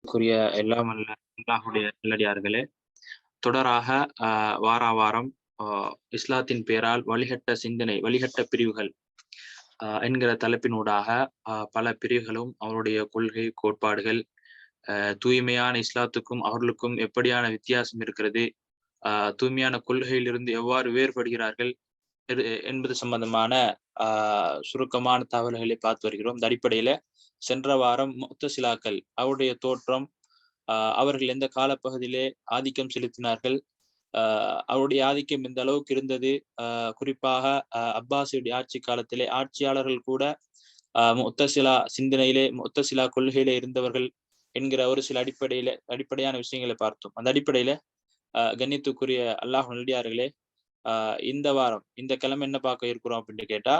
க்குரிய எல்லாம் அல்ல அல்லாஹுடைய நல்லடியார்களே, தொடராக வாரா வாரம் இஸ்லாத்தின் பெயரால் வழிகட்ட சிந்தனை, வழிகட்ட பிரிவுகள் என்கிற தலைப்பினூடாக பல பிரிவுகளும் அவருடைய கொள்கை கோட்பாடுகள், தூய்மையான இஸ்லாத்துக்கும் அவர்களுக்கும் எப்படியான வித்தியாசம் இருக்கிறது, தூய்மையான கொள்கையிலிருந்து எவ்வாறு வேறுபடுகிறார்கள் என்பது சம்பந்தமான சுருக்கமான தகவல்களை பார்த்து வருகிறோம். இந்த அடிப்படையில சென்ற வாரம் முத்தசிலாக்கள் அவருடைய தோற்றம், அவர்கள் எந்த காலப்பகுதியிலே ஆதிக்கம் செலுத்தினார்கள், அவருடைய ஆதிக்கம் எந்த அளவுக்கு இருந்தது, குறிப்பாக அப்பாசியுடைய ஆட்சி காலத்திலே ஆட்சியாளர்கள் கூட முத்தசிலா சிந்தனையிலே முத்தசிலா கொள்கையிலே இருந்தவர்கள் என்கிற ஒரு சில அடிப்படையான விஷயங்களை பார்த்தோம். அந்த அடிப்படையில கண்ணியத்துக்குரிய அல்லாஹ் நல்லடியார்களே, இந்த வாரம் இந்த கிழமை என்ன பார்க்க இருக்கிறோம் அப்படின்னு கேட்டா,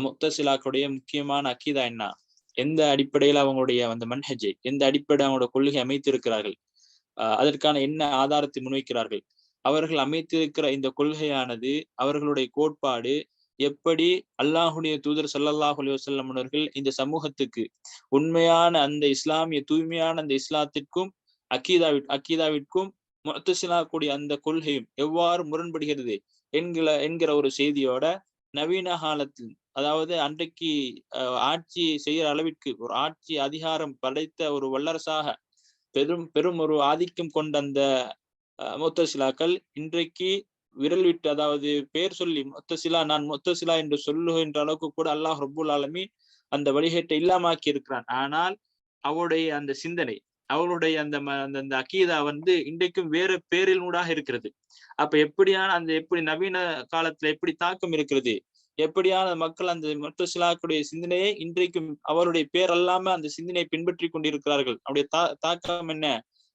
முத்தசிலாக்களுடைய முக்கியமான அக்கீதா என்ன, எந்த அடிப்படையில அவங்களுடைய அந்த மன்ஹஜை, எந்த அடிப்படை அவங்களோட கொள்கை அமைத்திருக்கிறார்கள், அதற்கான என்ன ஆதாரத்தை முன்வைக்கிறார்கள், அவர்கள் அமைத்திருக்கிற இந்த கொள்கையானது, அவர்களுடைய கோட்பாடு எப்படி அல்லாஹுடைய தூதர் ஸல்லல்லாஹு அலைஹி வஸல்லம் அவர்கள் இந்த சமூகத்துக்கு உண்மையான அந்த இஸ்லாமிய தூய்மையான அந்த இஸ்லாத்திற்கும் அக்கீதாவிற்கும் முத்தசிலா கூடிய அந்த கொள்கையும் எவ்வாறு முரண்படுகிறது என்கிற ஒரு செய்தியோட, நவீன காலத்தில், அதாவது அன்றைக்கு ஆட்சி செய்யற அளவிற்கு ஒரு ஆட்சி அதிகாரம் படைத்த ஒரு வல்லரசாக பெரும் ஒரு ஆதிக்கம் கொண்ட அந்த முத்தசிலாக்கள் இன்றைக்கு விரல் விட்டு, அதாவது பேர் சொல்லி முத்தசிலா, நான் முத்தசிலா என்று சொல்லுகின்ற அளவுக்கு கூட அல்லாஹ் ரப்புல் ஆலமீன் அந்த வழிகேட்டை இல்லாமாக்கி இருக்கிறான். ஆனால் அவருடைய அந்த சிந்தனை, அவளுடைய அந்த அக்கீதா இன்றைக்கும் வேற பேரினூடாக இருக்கிறது. அப்ப எப்படியான எப்படி நவீன காலத்துல எப்படி தாக்கம் இருக்கிறது, எப்படியான மக்கள் அந்த முத்தசிலாக்குடைய சிந்தனையை இன்றைக்கும் அவருடைய பேர் அல்லாம அந்த சிந்தனையை பின்பற்றி கொண்டிருக்கிறார்கள், அவருடைய தாக்கம் என்ன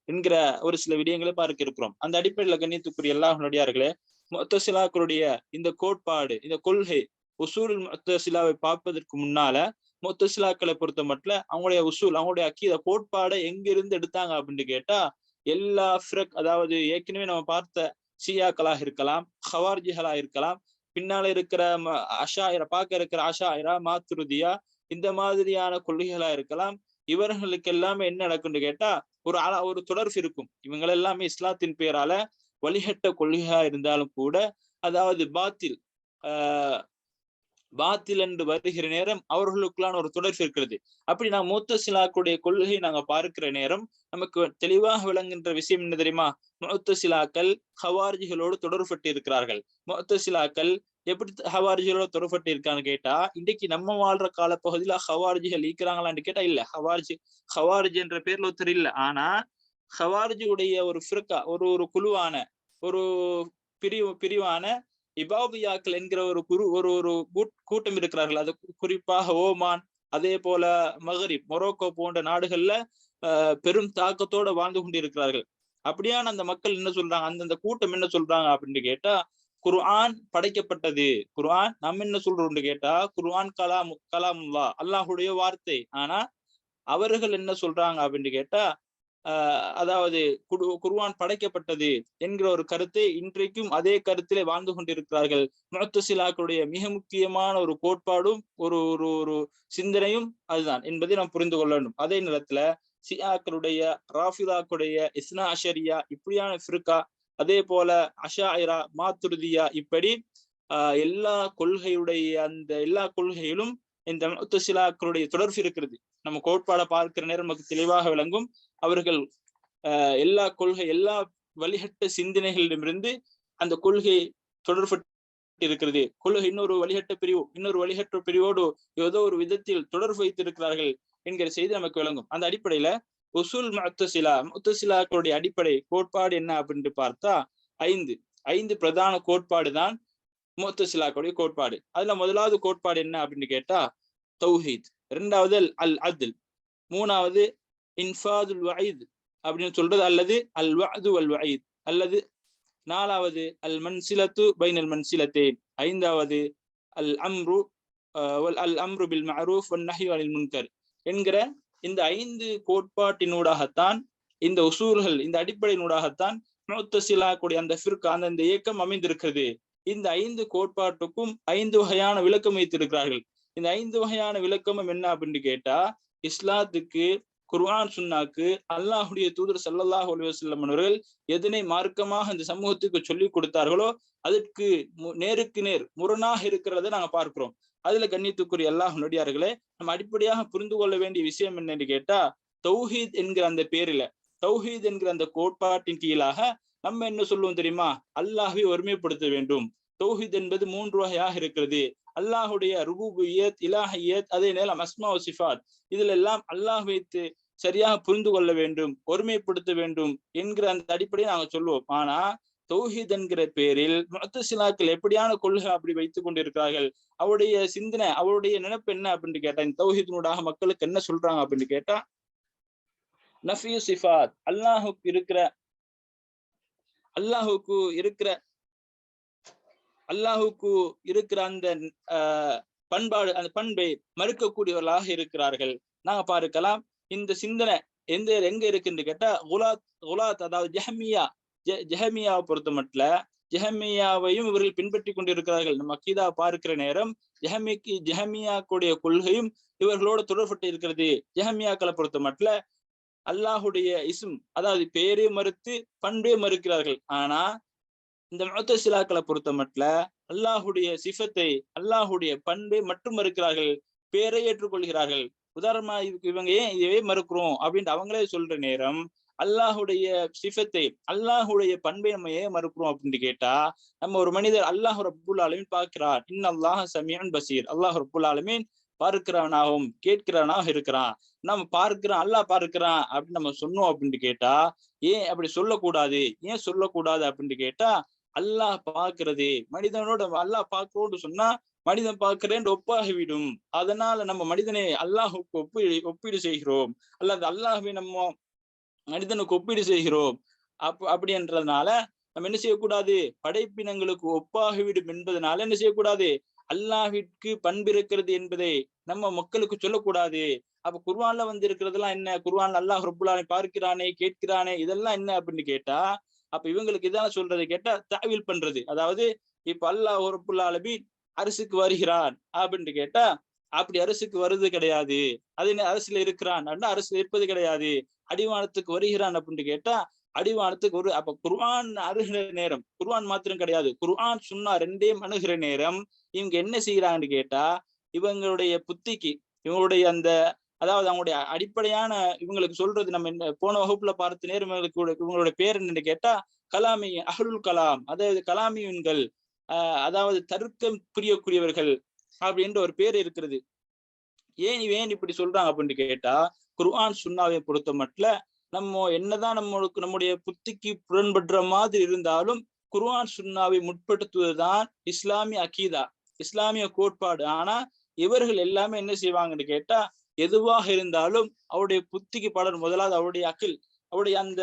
என்கிற ஒரு சில விடயங்களை பார்க்க இருக்கிறோம். அந்த அடிப்படையில் கண்ணியத்துக்குரிய அல்லாஹ் நல்லடியார்களே, முத்தசிலாக்களுடைய இந்த கோட்பாடு, இந்த கொள்கை, உசூல் முத்தசிலாவை பார்ப்பதற்கு முன்னால முத்தசிலாக்களை பொறுத்த மட்டும் அவங்களுடைய உசூல், அவங்களுடைய அக்கீத கோட்பாடை எங்கிருந்து எடுத்தாங்க அப்படின்னு கேட்டா, எல்லா ஃபிரக், அதாவது ஏற்கனவே நம்ம பார்த்த ஷியாக்களாக இருக்கலாம், ஹவார்ஜிகளா இருக்கலாம், பின்னால இருக்கிற பார்க்க இருக்கிற அஷாயிரா, மாத்துருதியா, இந்த மாதிரியான கொள்கைகளா இருக்கலாம். இவர்களுக்கு எல்லாமே என்ன நடக்கும்னு கேட்டா, ஒரு தொடர்பு இருக்கும். இவங்க எல்லாமே இஸ்லாத்தின் பேரால வழிகட்ட கொள்கையா இருந்தாலும் கூட, அதாவது பாத்தில் என்று வருகிற நேரம் அவர்களுக்குள்ளான ஒரு தொடர்பு இருக்கிறது. அப்படி நான் முத்தசிலாக்களுடைய கொள்கையை நாங்க பார்க்கிற நேரம் நமக்கு தெளிவாக விளங்குகின்ற விஷயம் என்ன தெரியுமா? முத்தசிலாக்கள் ஹவார்ஜிகளோடு தொடர்பட்டு இருக்கிறார்கள். முத்தசிலாக்கள் எப்படி ஹவார்ஜிகளோடு தொடர்பட்டு இருக்கான்னு கேட்டா, இன்றைக்கு நம்ம வாழ்ற காலப்பகுதியில ஹவார்ஜிகள் இருக்கிறாங்களான்னு கேட்டா இல்ல. ஹவார்ஜி என்ற பேர்ல ஒருத்தர் இல்ல. ஆனா ஹவார்ஜியுடைய ஒரு ஃபிர்கா, ஒரு குழுவான ஒரு பிரிவான இபாபியாக்கள் என்கிற ஒரு கூட்டம் இருக்கிறார்கள். அது குறிப்பாக ஓமான், அதே போல மகரிப், மொரோக்கோ போன்ற நாடுகள்ல பெரும் தாக்கத்தோட வாழ்ந்து கொண்டிருக்கிறார்கள். அப்படியான அந்த மக்கள் என்ன சொல்றாங்க, அந்தந்த கூட்டம் என்ன சொல்றாங்க அப்படின்னு கேட்டா, குர்ஆன் படைக்கப்பட்டது. குர்ஆன் நம்ம என்ன சொல்றோம்னு கேட்டா, குர்ஆன் கலாமுல்லா, அல்லாஹுடைய வார்த்தை. ஆனா அவர்கள் என்ன சொல்றாங்க அப்படின்னு கேட்டா, அதாவது குர்ஆன் படைக்கப்பட்டது என்கிற ஒரு கருத்தை இன்றைக்கும் அதே கருத்திலே வாழ்ந்து கொண்டிருக்கிறார்கள். முத்தசிலாக்களுடைய மிக முக்கியமான ஒரு கோட்பாடும் ஒரு ஒரு சிந்தனையும் அதுதான் என்பதை நாம் புரிந்து கொள்ள வேண்டும். அதே நேரத்துல ஷியாக்களுடைய, ராஃபிதாக்களுடைய, இஸ்னா அஷரியா, இப்படியான ஃபிர்கா, அதே போல அஷாயிரா, மாத்துருதியா, இப்படி எல்லா கொள்கையிலும் இந்த முத்தசிலாக்களுடைய தொடர்பு இருக்கிறது. நம்ம கோட்பாடை பார்க்கிற நேரம் நமக்கு தெளிவாக விளங்கும். அவர்கள் எல்லா வழிகட்ட சிந்தனைகளிடமிருந்து அந்த கொள்கை தொடர்பு இருக்கிறது. கொள்கை இன்னொரு வழிகட்ட பிரிவோடு ஏதோ ஒரு விதத்தில் தொடர்பு வைத்திருக்கிறார்கள் என்கிற செய்தி நமக்கு விளங்கும். அந்த அடிப்படையில உசூல் முத்தசிலாக்களுடைய அடிப்படை கோட்பாடு என்ன அப்படின்னு பார்த்தா, ஐந்து பிரதான கோட்பாடு தான் முத்தசிலாக்களுடைய கோட்பாடு. அதுல முதலாவது கோட்பாடு என்ன அப்படின்னு கேட்டா தௌஹீத், இரண்டாவது அல் அத்ல், மூணாவது இன்ஃபாதுல் வஈத் அப்படின்னு சொல்றது, அல்லது அல் வஅது வல் வஈத், அல்லது நாலாவது அல் மன்சிலத்து பைனல் மன்சிலத்தைன், ஐந்தாவது அல் அம்ரு பில் மஅரூஃப் வன் நஹ்யு அனில் முன்கர் என்கிற இந்த 5 கோட்பாட்டினூடாகத்தான், இந்த உசூல்கள், இந்த அடிப்படையினூடாகத்தான் முத்தசிலாக்குடைய அந்த ஃபிர்கா, அந்த இயக்கம் அமைந்திருக்கிறது. இந்த 5 கோட்பாட்டுக்கும் 5 வகையான விளக்கம் வைத்திருக்கிறார்கள். இந்த 5 வகையான விளக்கமும் என்ன அப்படின்னு கேட்டா, இஸ்லாத்துக்கு குர்ஆன் சுன்னாக்கு அல்லாஹுடைய தூதர் ஸல்லல்லாஹு அலைஹி வஸல்லம் அவர்கள் எதனை மார்க்கமாக இந்த சமூகத்துக்கு சொல்லி கொடுத்தார்களோ அதற்கு நேருக்கு நேர் முரணாக இருக்கிறத நாங்க பார்க்கிறோம். அதுல கண்ணியத்துக்குரிய அல்லாஹ் நடிகார்களே, நம்ம அடிப்படையாக புரிந்து கொள்ள வேண்டிய விஷயம் என்னன்னு கேட்டா, தௌஹீத் என்கிற அந்த பேரில, தௌஹீத் என்கிற அந்த கோட்பாட்டின் கீழாக நம்ம என்ன சொல்லுவோம் தெரியுமா? அல்லாஹ்வை ஒருமைப்படுத்த வேண்டும். தௌஹீத் என்பது 3 வகையாக இருக்கிறது. அல்லாஹுடைய ருபூபியத், இலாஹியத், அதே நேரம் அஸ்மா வ சிஃபாத், இதுல எல்லாம் அல்லாஹ் வைத்து சரியாக புரிந்து கொள்ள வேண்டும், ஒருமைப்படுத்த வேண்டும் என்கிற அந்த அடிப்படையை நாங்க சொல்லுவோம். ஆனா தௌஹீத் என்கிற பேரில் முஅத்தஸிலாக்கள் எப்படியான கொள்கை அப்படி வைத்துக் கொண்டிருக்கிறார்கள்? அவருடைய சிந்தனை, அவருடைய நினைப்பு என்ன அப்படின்னு கேட்டா, இந்த தௌஹீத்னூடாக மக்களுக்கு என்ன சொல்றாங்க அப்படின்னு கேட்டா, நஃபியு சிஃபாத், அல்லாஹுக்கு இருக்கிற அந்த பண்பாடு, அந்த பண்பை மறுக்கக்கூடியவர்களாக இருக்கிறார்கள். நாங்க பார்க்கலாம் இந்த சிந்தனை எங்க இருக்குன்னு கேட்டா, குலாத் அதாவது ஜஹமியாவை பொறுத்த மட்டும் ஜஹமியாவையும் இவர்கள் பின்பற்றி கொண்டிருக்கிறார்கள். நம்ம அக்கீதா பார்க்கிற நேரம் ஜஹமியாக்குடைய கொள்கையும் இவர்களோட தொடர்பட்டு இருக்கிறது. ஜஹமியாக்களை பொறுத்த மட்டும் அல்லாஹுடைய இஸ்ம் அதாவது பேரே மறுத்து பண்பே மறுக்கிறார்கள். ஆனா இந்த முஅத்தஸிலாக்களை பொறுத்த மட்டும் அல்லாஹுடைய சிஃபத்தை, அல்லாஹுடைய பண்பை மட்டும் மறுக்கிறார்கள், பேரை ஏற்றுக்கொள்கிறார்கள். உதாரணமா இவங்க ஏன் இதவே மறுக்கிறோம் அப்படின்ட்டு அவங்களே சொல்ற நேரம், அல்லாஹுடைய சிஃபத்தை, அல்லாஹுடைய பண்பை நம்ம ஏன் மறுக்கிறோம் அப்படின்னு கேட்டா, நம்ம ஒரு மனிதர் அல்லாஹ் ரப்புல் ஆலமீன் பார்க்கிறார், இன்னல்லாஹ சமீஉன் பசீர், அல்லாஹ் ரப்புல் ஆலமீன் பார்க்கிறவனாகவும் கேட்கிறவனாக இருக்கிறான். நம்ம பார்க்கிறோம், அல்லாஹ் பார்க்கிறான் அப்படின்னு நம்ம சொன்னோம் அப்படின்னு கேட்டா, ஏன் அப்படி சொல்லக்கூடாது? ஏன் சொல்லக்கூடாது அப்படின்னு கேட்டா, அல்லாஹ் பார்க்கிறது, மனிதனோட அல்லாஹ் பார்க்கிறோன்னு சொன்னா மனிதன் பார்க்கிறேன் ஒப்பாகிவிடும். அதனால நம்ம மனிதனை அல்லாஹுக்கு ஒப்பீடு செய்கிறோம், அல்லது அல்லாஹ்வை நம்ம மனிதனுக்கு ஒப்பீடு செய்கிறோம். அப்படின்றதுனால நம்ம என்ன செய்யக்கூடாது? படைப்பினங்களுக்கு ஒப்பாகிவிடும் என்பதனால என்ன செய்யக்கூடாது? அல்லாஹ்விற்கு பண்பு இருக்கிறது என்பதை நம்ம மக்களுக்கு சொல்லக்கூடாது. அப்ப குர்ஆன்ல இருக்கிறதெல்லாம் என்ன? குர்ஆன்ல அல்லாஹ் ரப்புல் ஆலமீன் பார்க்கிறானே, கேட்கிறானே, இதெல்லாம் என்ன அப்படின்னு கேட்டா, அப்ப இவங்களுக்கு இதான் சொல்றது கேட்டா தாவீல் பண்றது. அதாவது இப்ப அல்லாஹ் ரப்புல் ஆலமீன் அரசுக்கு வருகிறான் அப்படின்னு கேட்டா, அப்படி அரசுக்கு வருது கிடையாது. அது என்ன அரசுல இருக்கிறான் அப்படின்னா அரசுல இருப்பது கிடையாது. அடிவானத்துக்கு வருகிறான் அப்படின்னு கேட்டா அடிவானத்துக்கு ஒரு, அப்ப குர்ஆன் அணுகிற நேரம், குர்ஆன் மாத்திரம் கிடையாது, குர்ஆன் சுன்னா ரெண்டையும் அணுகிற நேரம் இவங்க என்ன செய்யறாங்கன்னு கேட்டா, இவங்களுடைய புத்திக்கு, இவங்களுடைய அந்த அதாவது அவங்களுடைய அடிப்படையான இவங்களுக்கு சொல்றது, நம்ம போன வகுப்புல பார்த்த நேரம் இவங்களுடைய பேர் என்னன்னு கேட்டா கலாமி, அஹ்லுல் கலாம், அதாவது கலாமியன்கள், அதாவது தர்க்கம் புரியக்கூடியவர்கள் அப்படின்ற ஒரு பேர் இருக்கிறது. ஏன் இப்படி சொல்றாங்க அப்படின்னு கேட்டா, குர்ஆன் சுன்னாவை பொறுத்த மட்டும் நம்ம என்னதான் நம்முடைய புத்திக்கு புறன்படுற மாதிரி இருந்தாலும் குர்ஆன் சுன்னாவை முற்படுத்துவதுதான் இஸ்லாமிய அகீதா, இஸ்லாமிய கோட்பாடு. ஆனா இவர்கள் எல்லாமே என்ன செய்வாங்கன்னு கேட்டா, எதுவாக இருந்தாலும் அவருடைய புத்திக்கு படர், முதலாவது அவருடைய அகில், அவருடைய அந்த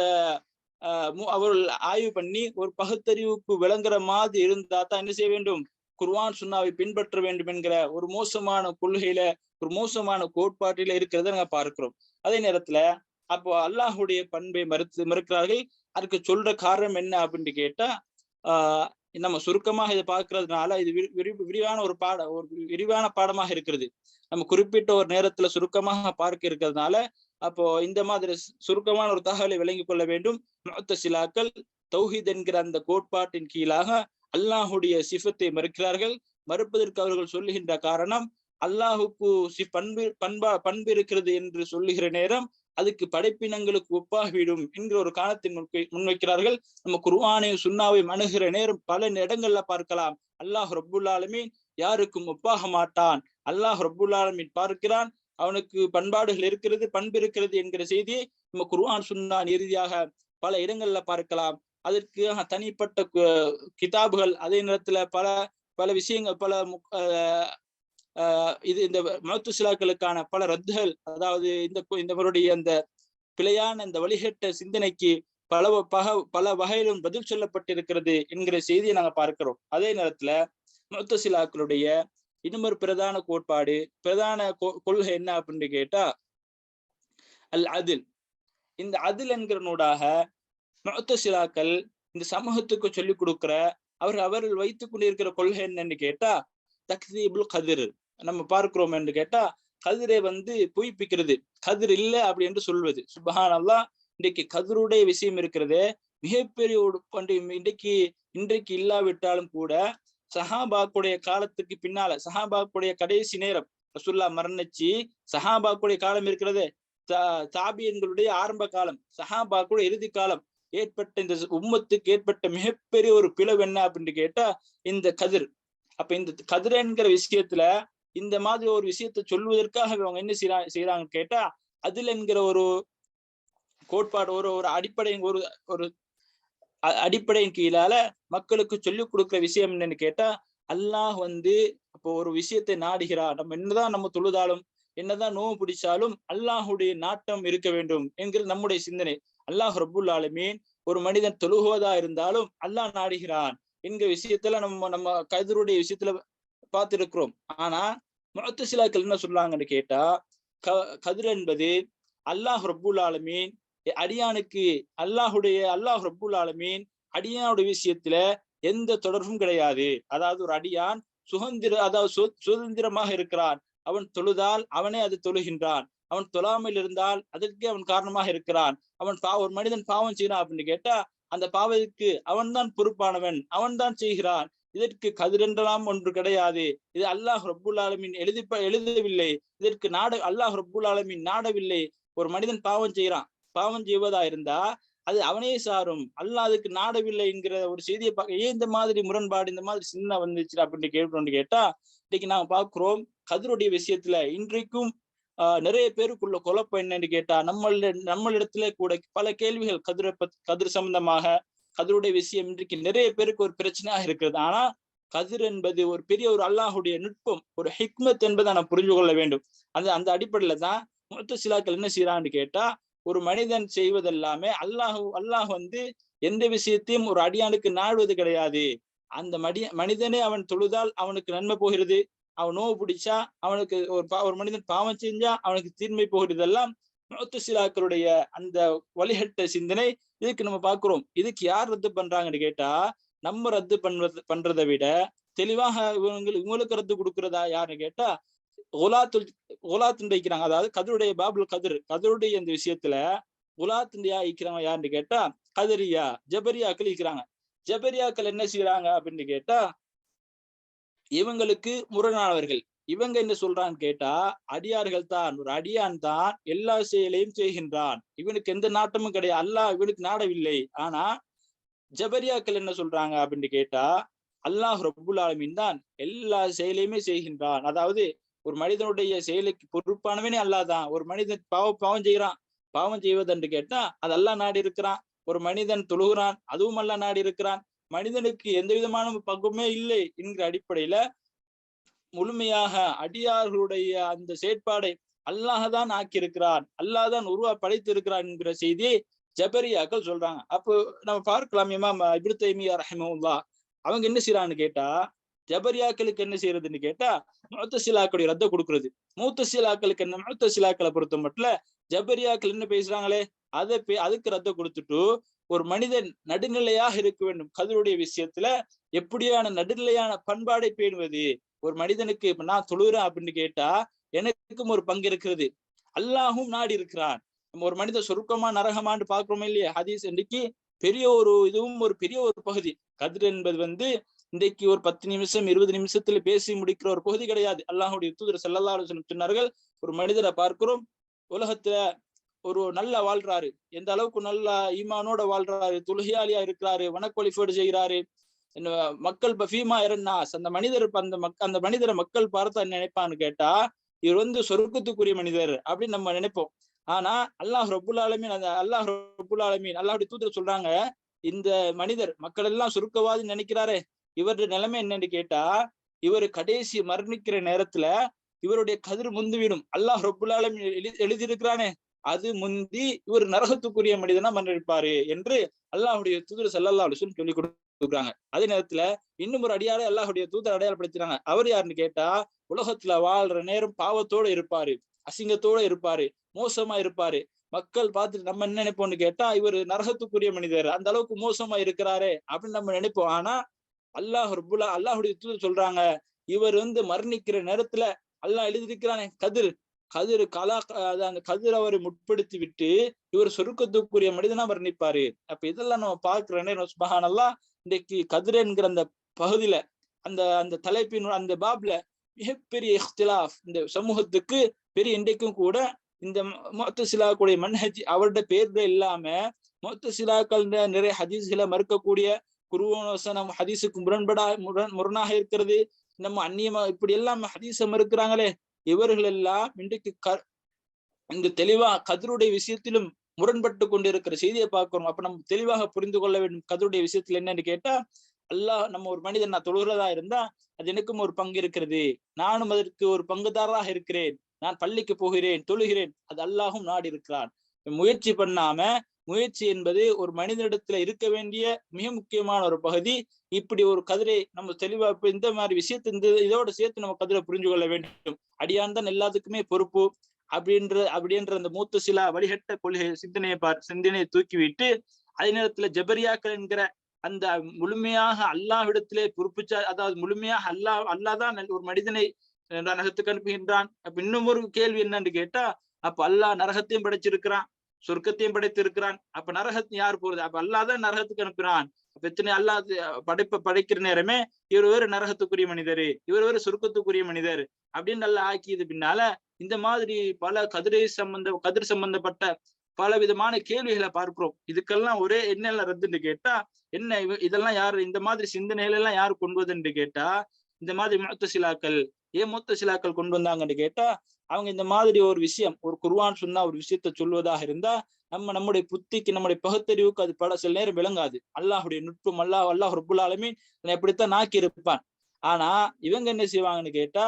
அவர்கள் ஆய்வு பண்ணி ஒரு பகுத்தறிவுக்கு விளங்குற மாதிரி இருந்தா தான் என்ன செய்ய வேண்டும்? குர்ஆன் சுன்னாவை பின்பற்ற வேண்டும் என்கிற ஒரு மோசமான கொள்கையில, ஒரு மோசமான கோட்பாட்டில இருக்கிறத நாங்க பார்க்கிறோம். அதே நேரத்துல அப்போ அல்லாஹுடைய பண்பை மறுக்கிறார்கள். அதுக்கு சொல்ற காரணம் என்ன அப்படின்னு கேட்டா, நம்ம சுருக்கமாக இதை பார்க்கறதுனால இது விரிவான பாடமாக இருக்கிறது. நம்ம குறிப்பிட்ட ஒரு நேரத்துல சுருக்கமாக பார்க்க இருக்கிறதுனால அப்போ இந்த மாதிரி சுருக்கமான ஒரு தகவலை விளங்கிக் கொள்ள வேண்டும். முஅத்தஸிலாக்கள் தௌஹீத் என்கிற அந்த கோட்பாட்டின் கீழாக அல்லாஹுடைய சிஃபத்தை மறுக்கிறார்கள். மறுப்பதற்கு அவர்கள் சொல்லுகின்ற காரணம், அல்லாஹுக்கு பண்பு இருக்கிறது என்று சொல்லுகிற நேரம் அதுக்கு படைப்பினங்களுக்கு ஒப்பாகிவிடும் என்கிற ஒரு காரணத்தை முன்வைக்கிறார்கள். நம்ம குர்ஆனை சுன்னாவை அணுகிற நேரம் பல இடங்கள்ல பார்க்கலாம், அல்லாஹ் ரப்புல் ஆலமீன் யாருக்கும் ஒப்பாக மாட்டான், அல்லாஹ் ரப்புல் ஆலமீன் பார்க்கிறான், அவனுக்கு பண்பாடுகள் இருக்கிறது, பண்பு இருக்கிறது என்கிற செய்தியை நம்ம குர்ஆன் சுன்னா இறுதியாக பல இடங்கள்ல பார்க்கலாம். அதற்கு தனிப்பட்ட கிதாபுகள், அதே நேரத்துல பல விஷயங்கள், பல இது இந்த முஅத்தஸிலாக்களுக்கான பல ரத்துகள், அதாவது இந்தவருடைய அந்த பிழையான இந்த வழிகட்ட சிந்தனைக்கு பல வகையிலும் பதில் சொல்லப்பட்டிருக்கிறது என்கிற செய்தியை நாங்க பார்க்கிறோம். அதே நேரத்துல முஅத்தஸிலாக்களுடைய இன்னொரு பிரதான கோட்பாடு, பிரதான கொள்கை என்ன அப்படின்னு கேட்டா அல் அதில். இந்த அதில் என்கிற நூடாக முஅத்தஸிலாக்கள் இந்த சமூகத்துக்கு சொல்லிக் கொடுக்கிற அவர்கள் வைத்துக் கொண்டிருக்கிற கொள்கை என்னன்னு கேட்டா தக்தீபுல் கதிர். நம்ம பார்க்கிறோம் என்று கேட்டா கதிரை பொய்ப்பிக்கிறது, கதிர் இல்லை அப்படி என்று சொல்வது. சுப்ஹானல்லாஹ். இன்றைக்கு கதிருடைய விஷயம் இருக்கிறது மிகப்பெரிய ஒரு இன்றைக்கு இல்லாவிட்டாலும் கூட சஹாபாக்குடைய காலத்துக்கு பின்னால சஹாபாக்குடைய கடைசி நேரம் ரசூலுல்லாஹ் மரணிச்சு சஹாபாக்குடைய காலம் இருக்கிறது, தாபியன்களுடைய ஆரம்ப காலம், சஹாபாக்குடைய இறுதி காலம் ஏற்பட்ட இந்த உம்மத்துக்கு ஏற்பட்ட மிகப்பெரிய ஒரு பிளவு என்ன அப்படின்னு கேட்டா இந்த கதிர். அப்ப இந்த கதிர் என்கிற விஷயத்துல இந்த மாதிரி ஒரு விஷயத்தை சொல்வதற்காக அவங்க என்ன செய்யறாங்க கேட்டா அதில் என்கிற ஒரு கோட்பாடு ஒரு அடிப்படையின் கீழால மக்களுக்கு சொல்லிக் கொடுக்கிற விஷயம் என்னன்னு கேட்டா அல்லாஹ் அப்போ ஒரு விஷயத்தை நாடுகிறார். நம்ம என்னதான் நம்ம தொழுதாலும் என்னதான் நோவு பிடிச்சாலும் அல்லாஹுடைய நாட்டம் இருக்க வேண்டும் என்கிற நம்முடைய சிந்தனை. அல்லாஹ் ரப்புல் ஆலமீன் ஒரு மனிதன் தொழுகுவதா இருந்தாலும் அல்லாஹ் நாடுகிறான் என்கிற விஷயத்துல நம்ம கதிருடைய விஷயத்துல பார்த்திருக்கிறோம். ஆனா முஅத்தஸிலாக்கள் என்ன சொல்றாங்கன்னு கேட்டா கதிர் என்பது அல்லாஹ் ரப்புல் ஆலமீன் அடியானுக்கு அல்லாஹ் ரப்புல் ஆலமீன் அடியானுடைய விஷயத்துல எந்த தொடர்பும் கிடையாது. அதாவது ஒரு அடியான் சுதந்திரமாக இருக்கிறான். அவன் தொழுதால் அவனே அது தொழுகின்றான், அவன் தொழாமல் இருந்தால் அதற்கே அவன் காரணமாக இருக்கிறான். ஒரு மனிதன் பாவம் செய்யறான் அப்படின்னு கேட்டா அந்த பாவத்துக்கு அவன் தான் பொறுப்பானவன், அவன் தான் செய்கிறான். இதற்கு கதிரென்றலாம் ஒன்று கிடையாது. இது அல்லாஹ் ரப்புல் ஆலமீன் எழுதவில்லை. இதற்கு அல்லாஹ் ரப்புல் ஆலமீன் நாடவில்லை. ஒரு மனிதன் பாவம் செய்வதா இருந்தா அது அவனே சாரும், அல்லாஹ் அதுக்கு நாடவில்லை என்கிற ஒரு செய்தியை ஏன் இந்த மாதிரி முரண்பாடு இந்த மாதிரி சின்ன வந்துச்சு அப்படின்னு கேட்டா இன்னைக்கு நாங்க பாக்குறோம் கதிருடைய விஷயத்துல இன்றைக்கும் நிறைய பேருக்குள்ள குழப்பம் என்னன்னு கேட்டா நம்மளிடத்துல கூட பல கேள்விகள் கதிர் சம்பந்தமாக கதிருடைய விஷயம் இன்றைக்கு நிறைய பேருக்கு ஒரு பிரச்சனையாக இருக்கிறது. ஆனா கதிர் என்பது ஒரு பெரிய ஒரு அல்லாஹுடைய நுட்பம், ஒரு ஹிக்மத் என்பதை நான் புரிஞ்சு கொள்ள வேண்டும். அந்த அடிப்படையில தான் முஅத்தஸிலாக்கள் என்ன செய்யறான்னு கேட்டா ஒரு மனிதன் செய்வதெல்லாமே அல்லாஹ் எந்த விஷயத்தையும் ஒரு அடியானுக்கு நாடுவது கிடையாது. அந்த மனிதனே அவன் தொழுதால் அவனுக்கு நன்மை போகிறது, அவன் நோவு பிடிச்சா அவனுக்கு ஒரு மனிதன் பாவம் செஞ்சா அவனுக்கு தீன்மை போகிறது. எல்லாம் முஅத்தஸிலாக்களுடைய அந்த வழிகட்ட சிந்தனை. இதுக்கு நம்ம பாக்குறோம். இதுக்கு யார் ரத்து பண்றாங்கன்னு கேட்டா நம்ம ரத்து பண்றதை விட தெளிவாக இவங்களுக்கு ரத்து கொடுக்கறதா யாருன்னு கேட்டா வைக்கிறாங்க. அதாவது கதருடைய பாபுல் கதருடைய இந்த விஷயத்துல குலாத்துண்டியா இருக்கிறாங்க யாருன்னு கேட்டா கதரியா ஜபரியாக்கள் இருக்கிறாங்க. ஜபரியாக்கள் என்ன செய்யறாங்க அப்படின்னு கேட்டா இவங்களுக்கு முரணானவர்கள். இவங்க என்ன சொல்றான்னு கேட்டா அடியார்கள் தான், ஒரு அடியான் தான் எல்லா செயலையும் செய்கின்றான், இவனுக்கு எந்த நாட்டமும் கிடையாது, அல்லாஹ் இவனுக்கு நாடவில்லை. ஆனா ஜபரியாக்கள் என்ன சொல்றாங்க அப்படின்னு கேட்டா அல்லாஹ் ரப்புல் ஆலமீன் தான் எல்லா செயலையுமே செய்கின்றான். அதாவது ஒரு மனிதனுடைய செயலுக்கு பொறுப்பானவனே அல்லாஹ் தான். ஒரு மனிதன் பாவம் செய்யறான், பாவம் செய்வதென்று கேட்டா அது அல்லாஹ் நாடி இருக்கிறான். ஒரு மனிதன் தொழுகிறான், அதுவும் அல்லாஹ் நாடி இருக்கிறான். மனிதனுக்கு எந்த விதமான பங்குமே இல்லை என்கிற அடிப்படையில முழுமையாக அடியார்களுடைய அந்த செயற்பாடை அல்லாஹ் தான் ஆக்கியிருக்கிறான், அல்லாஹ் தான் படைத்து இருக்கிறான் என்கிற செய்தியை ஜபரியாக்கள் சொல்றாங்க. அப்போ நம்ம பார்க்கலாம் இமாம் இப்னு தைமிய்யா ரஹிமஹுல்லாஹ் அவங்க என்ன செய்யறான்னு கேட்டா ஜபரியாக்களுக்கு என்ன செய்யறதுன்னு கேட்டா முஅத்தஸிலாக்களுடைய ரத்த கொடுக்கறது. முஅத்தஸிலாக்களை பொறுத்த மட்டும் ஜபரியாக்கள் என்ன பேசுறாங்களே அதுக்கு ரத்த கொடுத்துட்டு ஒரு மனிதன் நடுநிலையாக இருக்க வேண்டும். கதிருடைய விஷயத்துல எப்படியான நடுநிலையான பண்பாடை பேணுவது. ஒரு மனிதனுக்கு இப்ப நான் தொழுகிறேன் அப்படின்னு கேட்டா எனக்கும் ஒரு பங்கு இருக்கிறது, அல்லாஹும் நாடி இருக்கிறான். நம்ம ஒரு மனிதன் சொர்க்கமா நரகமான்னு பாக்குறோமே இல்லையா, ஹதீஸ் இன்றைக்கு பெரிய இதுவும் ஒரு பெரிய ஒரு பகுதி. கதிர் என்பது இன்றைக்கு ஒரு 10 நிமிஷம் 20 நிமிஷத்துல பேசி முடிக்கிற ஒரு பகுதி கிடையாது. அல்லாஹுடைய தூதர் ஸல்லல்லாஹு அலைஹி வஸல்லம் சொன்னார்கள், ஒரு மனிதரை பார்க்கிறோம் உலகத்துல ஒரு நல்லா வாழ்றாரு, எந்த அளவுக்கு நல்லா ஈமானோட வாழ்றாரு, தொழுகையாளியா இருக்கிறாரு, வணக்க வழிபாடு செய்கிறாரு, மக்கள் பஃபீமா இரன்னாஸ் அந்த மனிதரை மக்கள் பார்த்து நினைப்பான்னு கேட்டா இவர் சொர்க்கத்துக்குரிய மனிதர் அப்படின்னு நம்ம நினைப்போம். ஆனா அல்லாஹ் ரப்புல் ஆலமீன் அல்லாஹ்வுடைய தூதர் சொல்றாங்க, இந்த மனிதர் மக்கள் எல்லாம் சுருக்கவாதி நினைக்கிறாரே இவருடைய நிலைமை என்னன்னு கேட்டா இவர் கடைசி மரணிக்கிற நேரத்துல இவருடைய கதிர் முந்துவிடும். அல்லாஹ் ரப்புல் ஆலமீன் எழுதியிருக்கிறானே அது முந்தி இவர் நரகத்துக்குரிய மனிதனா மரணிப்பாரு என்று அல்லாஹ்வுடைய தூதர் ஸல்லல்லாஹு அலைஹி வஸல்லம் சொல்லி கொடுக்குறாங்க. அதே நேரத்துல இன்னும் ஒரு அடியாரை அல்லாஹ்வுடைய தூதர் அடையாளப்படுத்துறாங்க. அவர் யாருன்னு கேட்டா உலகத்துல வாழ்ற நேரம் பாவத்தோட இருப்பாரு, அசிங்கத்தோட இருப்பாரு, மோசமா இருப்பாரு. மக்கள் பார்த்துட்டு நம்ம என்ன நினைப்போம்னு கேட்டா இவர் நரகத்துக்குரிய மனிதர், அந்த அளவுக்கு மோசமா இருக்கிறாரே அப்படின்னு நம்ம நினைப்போம். ஆனா அல்லாஹ்வுடைய தூதர் சொல்றாங்க, இவர் மரணிக்கிற நேரத்துல அல்லாஹ் எழுதியிருக்கிறானே கதிர் கலா அந்த கதிர் அவரை முற்படுத்தி விட்டு இவர் சொருக்கத்துக்குரிய மனிதனா வர்ணிப்பாரு. அப்ப இதெல்லாம் நம்ம பார்க்கிறோன்னே சுப்ஹானல்லாஹ். இன்றைக்கு கதிர் என்கிற அந்த பகுதியில அந்த அந்த தலைப்பின் அந்த பாப்ல மிகப்பெரிய இஹ்திலாஃப் இந்த சமூகத்துக்கு பெரிய. இன்றைக்கும் கூட இந்த முஅத்தஸிலாவுடைய மன்ஹஜ் அவருடைய பேர்ல இல்லாம முஅத்தஸிலாக்கள் நிறைய ஹதீஸ்களை மறுக்கக்கூடிய, குர்ஆன் வசனம் ஹதீஸுக்கு முரணாக இருக்கிறது, நம்ம அந்நியமா இப்படி எல்லாம் ஹதீஸை மறுக்கிறாங்களே, இவர்கள் எல்லாம் இன்றைக்கு இந்த தெளிவா கதருடைய விஷயத்திலும் முரண்பட்டு கொண்டிருக்கிற செய்தியை பார்க்கிறோம். அப்ப நம்ம தெளிவாக புரிந்து கொள்ள வேண்டும் கதருடைய விஷயத்துல என்னன்னு கேட்டா, அல்லாஹ் நம்ம ஒரு மனிதன் நான் தொழுகிறதா இருந்தா அது எனக்கும் ஒரு பங்கு இருக்கிறது, நானும் அதற்கு ஒரு பங்குதாரராக இருக்கிறேன், நான் பள்ளிக்கு போகிறேன் தொழுகிறேன், அது அல்லாஹும் நாடி இருக்கிறான். முயற்சி பண்ணாம, முயற்சி என்பது ஒரு மனிதனிடத்துல இருக்க வேண்டிய மிக முக்கியமான ஒரு பகுதி. இப்படி ஒரு கதிரை நம்ம தெளிவா இப்ப இந்த மாதிரி விஷயத்தை இதோட சேர்த்து நம்ம கதிரை புரிஞ்சு கொள்ள வேண்டும். அடியான் தான் எல்லாத்துக்குமே பொறுப்பு அப்படின்ற அந்த முஅத்தஸிலா வழிகட்ட கொள்கை சிந்தனையை தூக்கிவிட்டு, அதே நேரத்துல ஜபரியாக்கள் என்கிற அந்த முழுமையாக அல்லாஹ்விடத்திலே பொறுப்புச்சா, அதாவது முழுமையாக அல்லாஹ் ஒரு மனிதனை நரகத்துக்கு அனுப்புகின்றான். அப்ப இன்னும் ஒரு கேள்வி என்னன்னு கேட்டா, அப்ப அல்லாஹ் நரகத்தையும் படைச்சிருக்கிறான், சொர்க்கத்தையும் படைத்திருக்கிறான். அப்ப நரகத்தை யார் போறது? அப்ப அல்லாஹ் தான் நரகத்துக்கு அனுப்புறான். அப்ப எத்தனை அல்லாஹ் படைக்கிற நேரமே இவர் வேறு நரகத்துக்குரிய மனிதர், இவர் வேறு சொர்க்கத்துக்குரிய மனிதர் அப்படின்னு நல்லா ஆக்கியது பின்னால இந்த மாதிரி பல கதிர் சம்பந்தப்பட்ட பல விதமான கேள்விகளை பார்க்கிறோம். இதுக்கெல்லாம் ஒரே என்னெல்லாம் ரத்துன்னு கேட்டா, என்ன இதெல்லாம் யாரு இந்த மாதிரி சிந்தனைகள் எல்லாம் யாரு கொண்டு வந்ததுன்னு கேட்டா, இந்த மாதிரி முஅத்தஸிலாக்கள். ஏன் முஅத்தஸிலாக்கள் கொண்டு வந்தாங்கன்னு கேட்டா, அவங்க இந்த மாதிரி ஒரு விஷயம், ஒரு குர்ஆன் சொன்னா ஒரு விஷயத்த சொல்வதாக இருந்தா நம்முடைய புத்திக்கு, நம்முடைய பகுத்தறிவுக்கு அது பல சில நேரம் விளங்காது. அல்லாஹுடைய நுட்பம், அல்லாஹ் ரப்புல் ஆலமீன் எப்படித்தான் நாக்கி இருப்பான். ஆனா இவங்க என்ன செய்வாங்கன்னு கேட்டா,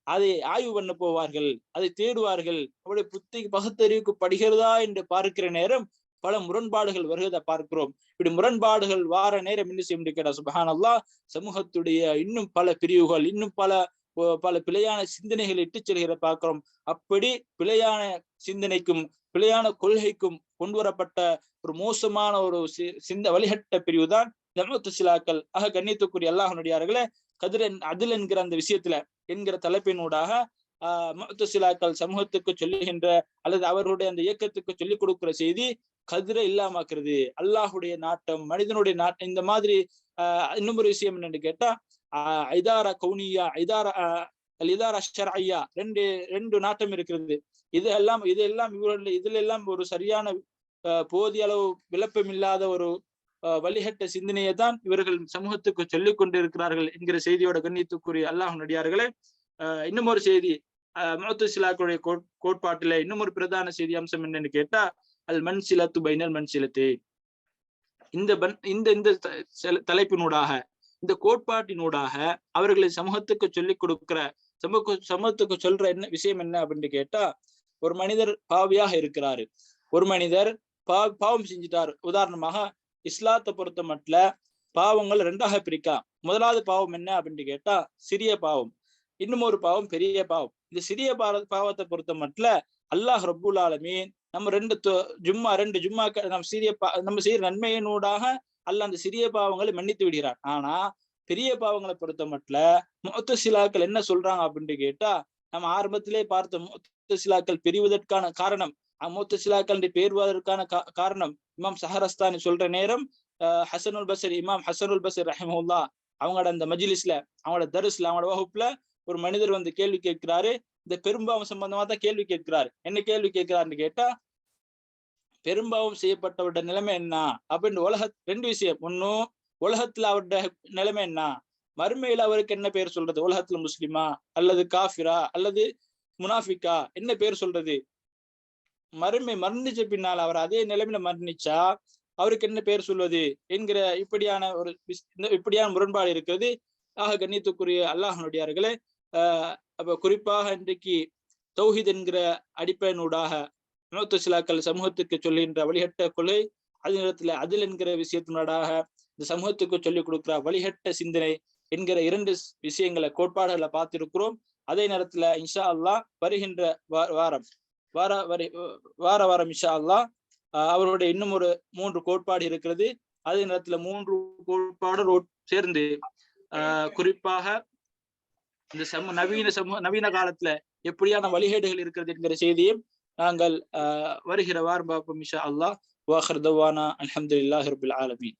அதை ஆய்வு பண்ண போவார்கள், அதை தேடுவார்கள். அவருடைய புத்திக்கு பகுத்தறிவுக்கு படுகிறதா என்று பார்க்கிற நேரம் பல முரண்பாடுகள் வருவதை பார்க்கிறோம். இப்படி முரண்பாடுகள் வார நேரம் என்ன செய்ய முடியும் கேட்டா, சுப்ஹானல்லாஹ், சமூகத்துடைய இன்னும் பல பிரிவுகள், இன்னும் பல பிழையான சிந்தனைகளை இட்டு செல்கிற பார்க்கிறோம். அப்படி பிழையான சிந்தனைக்கும் பிழையான கொள்கைக்கும் கொண்டு வரப்பட்ட ஒரு மோசமான ஒரு வழிகட்ட பிரிவு தான் முஅத்தஸிலாக்கள். ஆக கண்ணியத்துக்குரிய அல்லாஹ்வுடையார்களே, அதில் என்கிற அந்த விஷயத்துல என்கிற தலைப்பினூடாக முஅத்தஸிலாக்கள் சமூகத்துக்கு சொல்லுகின்ற அல்லது அவர்களுடைய அந்த இயக்கத்துக்கு சொல்லிக் கொடுக்கிற செய்தி கதிரை இல்லாமக்கிறது, அல்லாஹுடைய நாட்டம், மனிதனுடைய நாட்டம். இந்த மாதிரி இன்னும் ஒரு விஷயம் என்னன்னு கேட்டா, இதாரா கௌனியா, இதாரா ஷர்ஐயா, ரெண்டு நாட்டம் இருக்கிறது. இதெல்லாம் இதுல எல்லாம் ஒரு சரியான போதிய அளவு விளப்பம் இல்லாத ஒரு வழிகட்ட சிந்தனையை தான் இவர்கள் சமூகத்துக்கு சொல்லிக் கொண்டிருக்கிறார்கள் என்கிற செய்தியோட கண்ணியத்துக்குரிய அல்லாஹ் நடிகார்களே, இன்னும் ஒரு செய்தி முஅத்தஸிலாக்களுடைய கோட்பாட்டில இன்னும் ஒரு பிரதான செய்தி அம்சம் என்னன்னு கேட்டா, அல் மன்சிலத்து பைனல் மன்சிலத்து. இந்த தலைப்பினூடாக, இந்த கோட்பாட்டினூடாக அவர்களை சமூகத்துக்கு சொல்லிக் கொடுக்கிற சமூகத்துக்கு சொல்ற என்ன விஷயம் என்ன அப்படின்னு கேட்டா, ஒரு மனிதர் பாவியாக இருக்கிறாரு, ஒரு மனிதர் பாவம் செஞ்சிட்டாரு. உதாரணமாக இஸ்லாத்தை பொறுத்த மட்டும் பாவங்கள் ரெண்டாக பிரிக்கலாம். முதலாவது பாவம் என்ன அப்படின்னு கேட்டா சிறிய பாவம், இன்னும் ஒரு பாவம் பெரிய பாவம். இந்த சிறிய பாவத்தை பொறுத்த மட்டும் அல்லாஹ் ரப்புல் ஆலமீன் நம்ம ரெண்டு ஜும்மா நம்ம செய்யற நன்மையினூடாக அல்லாஹ் அந்த சிறிய பாவங்களை மன்னித்து விடுகிறான். ஆனா பெரிய பாவங்களை பொறுத்த மட்டும் முஅத்தஸிலாக்கள் என்ன சொல்றாங்க அப்படின்னு கேட்டா, நம்ம ஆரம்பத்திலே பார்த்த முஅத்தஸிலாக்கள் பிரிவதற்கான காரணம், முஅத்தஸிலாக்கள் பேருவதற்கான காரணம் இமாம் ஸஹரஸ்தானி சொல்ற நேரம், இமாம் ஹசனுல் பஸ்ரி ரஹிமஹுல்லாஹ் அவங்களோட அந்த மஜ்லிஸ்ல, அவங்களோட தர்ஸ்ல, அவங்களோட வகுப்புல ஒரு மனிதர் வந்து கேள்வி கேட்கிறாரு. இந்த பெரும்பாவம் சம்பந்தமா தான் கேள்வி கேட்கிறாரு. என்ன கேள்வி கேட்கிறாருன்னு கேட்டா, பெரும்பாவம் செய்யப்பட்டவருடைய நிலைமை என்ன அப்படின்னு ரெண்டு விஷயம். ஒன்னும் உலகத்துல அவருடைய நிலைமை என்ன, மறுமையில அவருக்கு என்ன பேர் சொல்றது, உலகத்துல முஸ்லிமா அல்லது காஃபிரா அல்லது முனாஃபிக்கா, என்ன பேர் சொல்றது, மரணிச்ச பின்னால் அவர் அதே நிலைமையில மரணிச்சா அவருக்கு என்ன பேர் சொல்வது என்கிற இப்படியான முரண்பாடு இருக்கிறது. ஆக கண்ணியத்துக்குரிய அல்லாஹ்வுடையார்களே, அப்ப குறிப்பாக இன்றைக்கு தௌஹீத் என்கிற அடிப்படையினூடாக முஅத்தஸிலாக்கள் சமூகத்துக்கு சொல்லுகின்ற வழிகட்ட கொள்கை, அதே நேரத்துல அதில் என்கிற விஷயத்தினூடாக இந்த சமூகத்துக்கு சொல்லிக் கொடுக்கிற வழிகட்ட சிந்தனை என்கிற இரண்டு விஷயங்களை, கோட்பாடுகளை பார்த்திருக்கிறோம். அதே நேரத்துல இன்ஷா அல்லாஹ் வருகின்ற வாரம் இன்ஷா அல்லாஹ் அவருடைய இன்னும் ஒரு 3 கோட்பாடு இருக்கிறது. அதே நேரத்துல 3 கோட்பாடு சேர்ந்து குறிப்பாக இந்த நவீன காலத்துல எப்படியான வழிகேடுகள் இருக்கிறது என்கிற செய்தியும் நாங்கள் வருகிற வாரம் பார்ப்போம் இன்ஷா அல்லாஹ். வாஹிர் தவானா அல்ஹம்துலில்லாஹி ரப்பில் ஆலமீன்.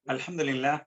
அல்ஹம்துலில்லாஹ்.